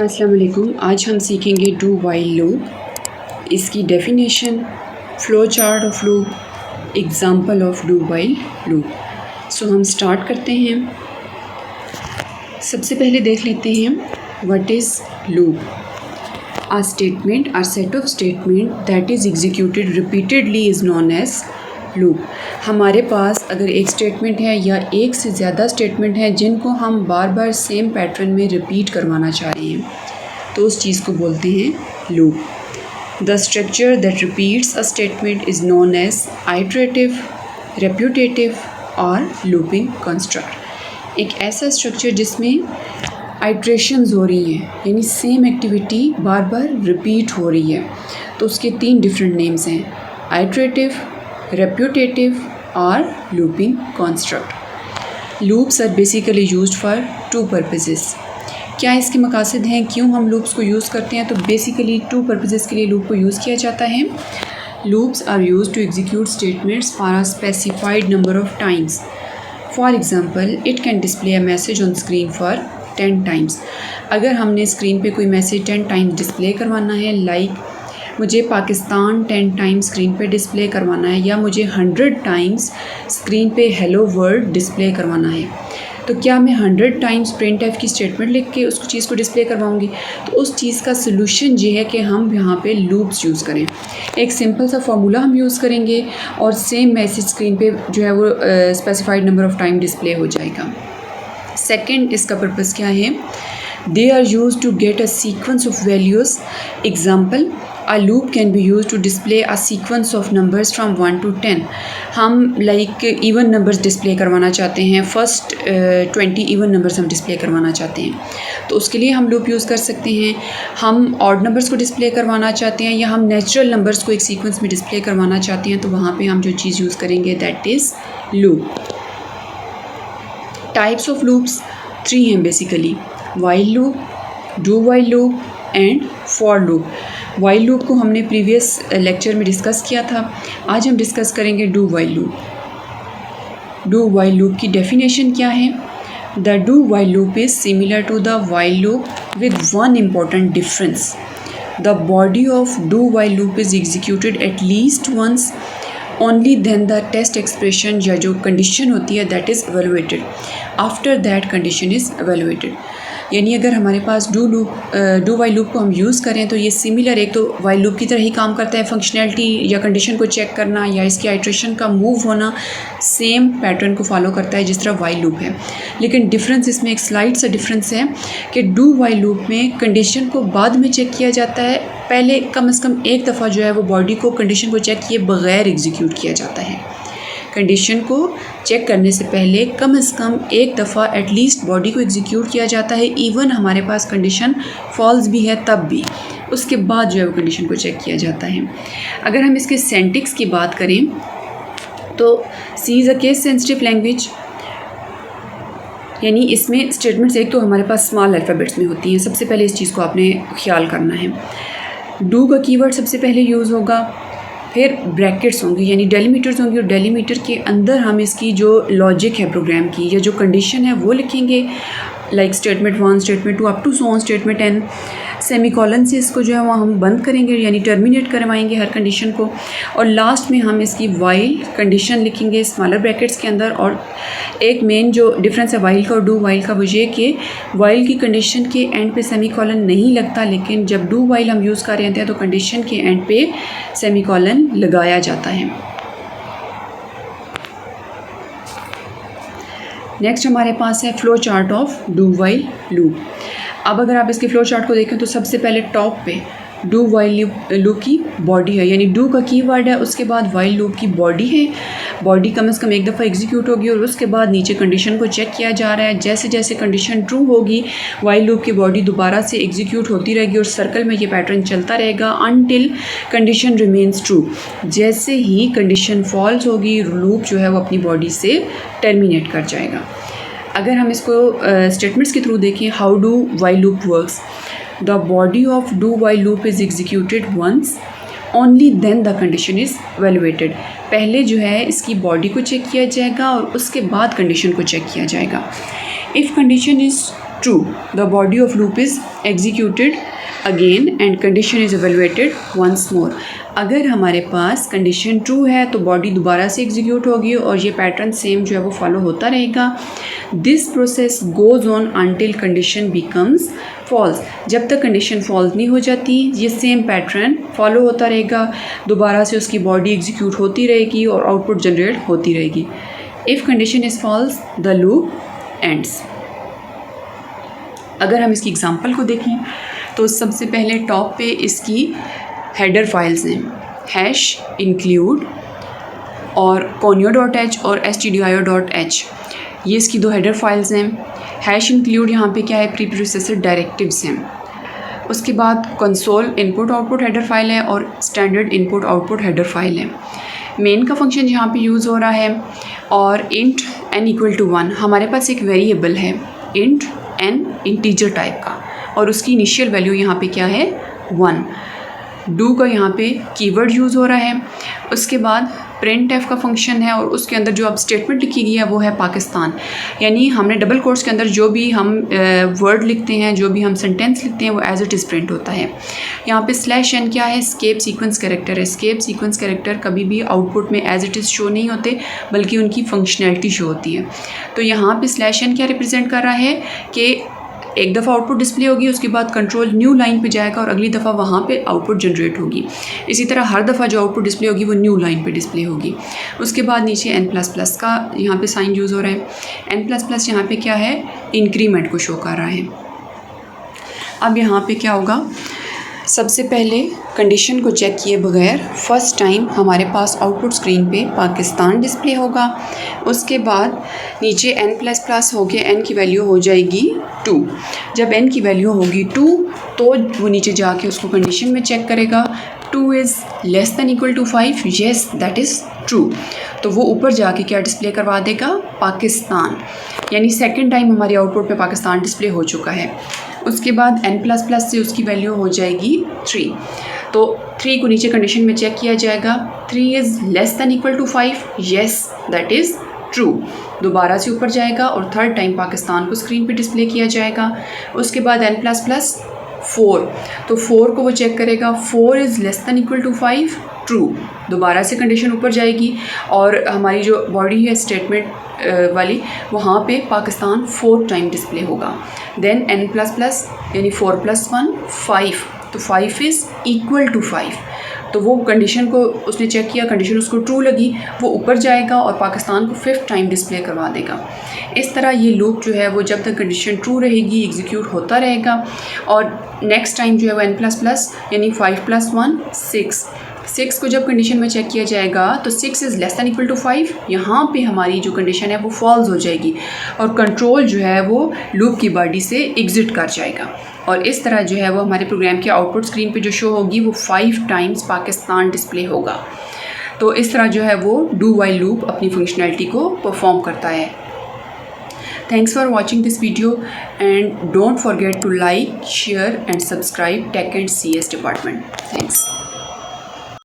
अस्सलाम वालेकुम। आज हम सीखेंगे डू वाइल लूप, इसकी definition, flow chart of loop, example of do while loop. So हम स्टार्ट करते हैं। सबसे पहले देख लेते हैं what is loop. A statement or set of statement that is executed repeatedly is known as loop. हमारे पास अगर एक स्टेटमेंट है या एक से ज़्यादा स्टेटमेंट हैं जिनको हम बार बार सेम पैटर्न में रिपीट करवाना चाह रहे हैं तो उस चीज़ को बोलते हैं loop. The structure that repeats a statement is known as iterative, repetitive और लूपिंग कंस्ट्रक्ट। एक ऐसा स्ट्रक्चर जिसमें आइट्रेशंस हो रही हैं, यानी सेम एक्टिविटी बार बार रिपीट हो रही है, तो उसके 3 डिफरेंट नेम्स हैं, iterative, reputative or looping construct. Loops are basically used for 2 purposes. क्या इसके मकासद हैं, क्यों हम लूप्स को यूज़ करते हैं? तो बेसिकली 2 पर्पसेस के लिए लूप को यूज़ किया जाता है। Loops are use to execute statements for a specified number of times. For example, it can display a message on screen for 10 times. अगर हमने स्क्रीन पे कोई मैसेज 10 टाइम्स डिस्प्ले करवाना है, लाइक मुझे पाकिस्तान 10 टाइम्स स्क्रीन पे डिस्प्ले करवाना है, या मुझे 100 टाइम्स स्क्रीन पे हेलो वर्ल्ड डिस्प्ले करवाना है, तो क्या मैं 100 टाइम्स प्रिंट एफ की स्टेटमेंट लिख के उसको चीज़ को डिस्प्ले करवाऊंगी? तो उस चीज़ का सोल्यूशन ये है कि हम यहाँ पे लूप्स यूज़ करें। एक सिंपल सा फार्मूला हम यूज़ करेंगे और सेम मैसेज स्क्रीन पे जो है वो specified number of time display हो जाएगा। सेकेंड, इसका पर्पज़ क्या है? They are use to get a sequence of values. Example, a loop can be used to display a sequence of numbers from 1 to 10। हम लाइक इवन नंबर्स डिस्प्ले करवाना चाहते हैं, first 20 even numbers हम display करवाना चाहते हैं, तो उसके लिए हम लूप यूज़ कर सकते हैं। हम ऑड नंबर्स को डिस्प्ले करवाना चाहते हैं या हम नेचुरल नंबर्स को एक सीक्वेंस में डिस्प्ले करवाना चाहते हैं, तो वहाँ पे हम जो चीज़ यूज़ करेंगे that is loop. Types of loops 3 हैं basically, while loop, do while loop and for loop. While loop को हमने प्रीवियस लेक्चर में डिस्कस किया था, आज हम डिस्कस करेंगे do while loop. Do while loop की डेफिनेशन क्या है? The do while loop is similar to the while loop with one important difference. The body of do while loop is executed at least once, only then the test expression या जो condition होती है that is evaluated, after that condition is evaluated. यानी अगर हमारे पास do while loop को हम use करें तो ये सिमिलर, एक तो वाइल लूप की तरह ही काम करता है, फंक्शनैलिटी या कंडीशन को चेक करना या इसकी आइट्रेशन का मूव होना सेम पैटर्न को फॉलो करता है जिस तरह वाइल लूप है। लेकिन डिफरेंस इसमें एक स्लाइड सा डिफरेंस है कि डू वाइल लूप में कंडीशन को बाद में चेक किया जाता है, पहले कम से कम एक दफ़ा जो है वो बॉडी को कंडीशन को चेक किए बगैर एग्जीक्यूट किया जाता है। कंडीशन को चेक करने से पहले कम से कम एक दफ़ा एटलीस्ट बॉडी को एग्जीक्यूट किया जाता है, इवन हमारे पास कंडीशन फॉल्स भी है तब भी, उसके बाद जो है वो कंडीशन को चेक किया जाता है। अगर हम इसके सेंटिक्स की बात करें तो C is a case sensitive language, यानी इसमें स्टेटमेंट्स एक तो हमारे पास स्मॉल अल्फ़ाबेट्स में होती हैं, सबसे पहले इस चीज़ को आपने ख्याल करना है। डू का कीवर्ड सबसे पहले यूज़ होगा, फिर ब्रैकेट्स होंगी यानी डेलीमीटर्स होंगी, और डेलीमीटर के अंदर हम इसकी जो लॉजिक है प्रोग्राम की या जो कंडीशन है वो लिखेंगे, like statement 1, statement 2 up to so on statement n। Semicolon से इसको जो है वो हम बंद करेंगे यानी टर्मिनेट करवाएंगे हर कंडीशन को, और लास्ट में हम इसकी वाइल कंडीशन लिखेंगे स्मॉलर ब्रैकेट्स के अंदर। और एक मेन जो डिफरेंस है वाइल का और डू वाइल का वो ये कि वाइल की कंडीशन के एंड पे सेमीकोलन नहीं लगता, लेकिन जब डू वाइल हम यूज़ कर रहे हैं तो कंडीशन के एंड पे सेमीकोलन लगाया जाता है। नेक्स्ट हमारे पास है flow chart of do while loop. अब अगर आप इसके फ्लो चार्ट को देखें तो सबसे पहले टॉप पे डू वाइल लूप की बॉडी है, यानी डू का कीवर्ड है, उसके बाद वाइल लूप की बॉडी है। बॉडी कम से कम एक दफ़ा एग्जीक्यूट होगी और उसके बाद नीचे कंडीशन को चेक किया जा रहा है। जैसे जैसे कंडीशन ट्रू होगी वाइल लूप की बॉडी दोबारा से एग्जीक्यूट होती रहेगी और सर्कल में ये पैटर्न चलता रहेगा अनटिल कंडीशन रिमेन्स ट्रू। जैसे ही कंडीशन फॉल्स होगी लूप जो है वो अपनी बॉडी से टर्मिनेट कर जाएगा। अगर हम इसको स्टेटमेंट्स के थ्रू देखें, how do while loop works, the body of do while loop is executed once, only then the condition is evaluated. पहले जो है इसकी बॉडी को चेक किया जाएगा और उसके बाद कंडीशन को चेक किया जाएगा। If condition is true. The body of loop is executed again and condition is evaluated once more. अगर हमारे पास कंडीशन ट्रू है तो बॉडी दोबारा से एग्जीक्यूट होगी और ये पैटर्न सेम जो है वो फॉलो होता रहेगा. This process goes on until condition becomes false. जब तक कंडीशन फॉल्स नहीं हो जाती ये सेम पैटर्न फॉलो होता रहेगा, दोबारा से उसकी बॉडी एग्जीक्यूट होती रहेगी और आउटपुट जनरेट होती रहेगी. If condition is false the loop ends. अगर हम इसकी एग्जांपल को देखें तो सबसे पहले टॉप पे इसकी हेडर फाइल्स हैं, हैश इंक्लूड और conio.h और stdio.h. ये इसकी दो हेडर फाइल्स हैं. हैश इंक्लूड यहाँ पे क्या है, प्री प्रोसेसर डायरेक्टिव्स हैं. उसके बाद console input output header file है और standard input output header file है. मेन का फंक्शन यहाँ पे यूज़ हो रहा है और इंट n = 1. हमारे पास एक वेरिएबल है इंट n इंटीजर टाइप का और उसकी इनिशियल वैल्यू यहाँ पे क्या है 1. डू का यहाँ पे कीवर्ड यूज़ हो रहा है. उसके बाद प्रिंट एफ का फंक्शन है और उसके अंदर जो अब स्टेटमेंट लिखी गई है वो है पाकिस्तान. यानी हमने डबल कोट्स के अंदर जो भी हम वर्ड लिखते हैं, जो भी हम सेंटेंस लिखते हैं वो एज इट इज़ प्रिंट होता है. यहाँ पे /n क्या है, स्केप सीक्वेंस कैरेक्टर है. स्केप सीक्वेंस कैरेक्टर कभी भी आउटपुट में एज इट इज़ शो नहीं होते बल्कि उनकी फंक्शनैलिटी शो होती है. तो यहाँ पे /n क्या रिप्रेजेंट कर रहा है कि एक दफ़ा आउटपुट डिस्प्ले होगी, उसके बाद कंट्रोल न्यू लाइन पे जाएगा और अगली दफ़ा वहाँ पे आउटपुट जनरेट होगी. इसी तरह हर दफ़ा जो आउटपुट डिस्प्ले होगी वो न्यू लाइन पे डिस्प्ले होगी. उसके बाद नीचे n++ का यहाँ पे साइन यूज़ हो रहा है. n++ यहाँ पे क्या है, इंक्रीमेंट को शो कर रहा है. अब यहाँ पे क्या होगा, सबसे पहले कंडीशन को चेक किए बगैर फ़र्स्ट टाइम हमारे पास आउटपुट स्क्रीन पे पाकिस्तान डिस्प्ले होगा. उसके बाद नीचे n++ हो गया, n की वैल्यू हो जाएगी 2. जब n की वैल्यू होगी 2 तो वो नीचे जाके उसको कंडीशन में चेक करेगा. 2 is <= 5, yes that is true. तो वो ऊपर जाके क्या डिस्प्ले करवा देगा, पाकिस्तान. यानी सेकंड टाइम हमारी आउटपुट पे पाकिस्तान डिस्प्ले हो चुका है. उसके बाद n++ से उसकी वैल्यू हो जाएगी 3. तो 3 को नीचे कंडीशन में चेक किया जाएगा. 3 is <= 5, yes that is true. दोबारा से ऊपर जाएगा और थर्ड टाइम पाकिस्तान को स्क्रीन पे डिस्प्ले किया जाएगा. उसके बाद n++ 4, तो 4 को वो चेक करेगा. 4 इज़ <= 5, ट्रू. दोबारा से कंडीशन ऊपर जाएगी और हमारी जो बॉडी है स्टेटमेंट वाली वहाँ पे पाकिस्तान 4 टाइम डिस्प्ले होगा. देन n++ यानी 4 + 1 5, तो 5 इज़ = 5. तो वो कंडीशन को उसने चेक किया, कंडीशन उसको ट्रू लगी, वो ऊपर जाएगा और पाकिस्तान को 5th टाइम डिस्प्ले करवा देगा. इस तरह ये लूप जो है वो जब तक कंडीशन ट्रू रहेगी एग्जीक्यूट होता रहेगा. और नेक्स्ट टाइम जो है वो n++ यानी 5 + 1 6. 6 को जब कंडीशन में चेक किया जाएगा तो 6 इज़ <= 5. यहाँ पे हमारी जो कंडीशन है वो फॉल्स हो जाएगी और कंट्रोल जो है वो लूप की बॉडी से एग्ज़िट कर जाएगा. और इस तरह जो है वो हमारे प्रोग्राम की आउटपुट स्क्रीन पे जो शो होगी वो 5 टाइम्स पाकिस्तान डिस्प्ले होगा. तो इस तरह जो है वो डू वाइल लूप अपनी फंक्शनैलिटी को परफॉर्म करता है. Thanks for watching this video and don't forget to like, share and subscribe Tech and CS Department. Thanks.